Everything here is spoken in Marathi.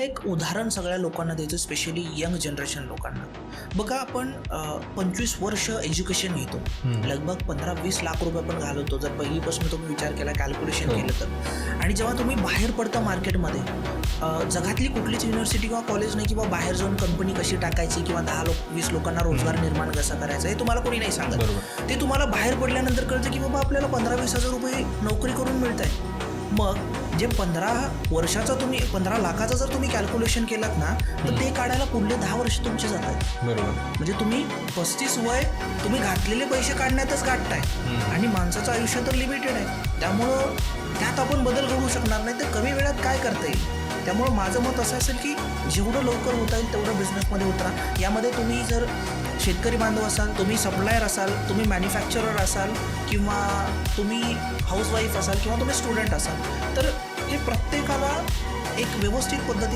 एक उदाहरण सगळ्या लोकांना द्यायचं, स्पेशली यंग जनरेशन लोकांना. बघा, आपण 25 वर्ष एज्युकेशन घेतो, लगभग 15-20 लाख रुपये आपण घालवतो जर पहिलीपासून तुम्ही विचार केला, कॅल्क्युलेशन केलं तर. आणि जेव्हा तुम्ही बाहेर पडता मार्केटमध्ये, जगातली कुठलीच युनिव्हर्सिटी किंवा कॉलेज नाही किंवा बाहेर जाऊन कंपनी कशी टाकायची किंवा 10-20 लोकांना रोजगार निर्माण कसा करायचा हे तुम्हाला कोणी नाही सांगत. ते तुम्हाला बाहेर पडल्यानंतर कळतं की बाबा आपल्याला 15-20 हजार रुपये नोकरी करून मिळत आहे. मग जे 15 वर्षाचा तुम्ही 15 लाखाचा जर तुम्ही कॅल्क्युलेशन केलात ना, तर ते काढायला पुढले 10 वर्ष तुमचे जात आहेत. बरोबर. म्हणजे तुम्ही 35 वय तुम्ही घातलेले पैसे काढण्यातच गाठताय. आणि माणसाचं आयुष्य तर लिमिटेड आहे, त्यामुळं त्यात आपण बदल घडवू शकणार नाही. तर कमी वेळात काय करता येईल? त्यामुळं माझं मत असं असेल की जेवढं लवकर होता येईल तेवढं बिझनेसमध्ये उतरा. यामध्ये तुम्ही जर शेतकरी बांधव असाल, तुम्ही सप्लायर असाल, तुम्ही मॅन्युफॅक्चरर असाल, किंवा तुम्ही हाऊसवाईफ असाल, किंवा तुम्ही स्टुडंट असाल, तर हे प्रत्येकाला एक व्यवस्थित पद्धतीने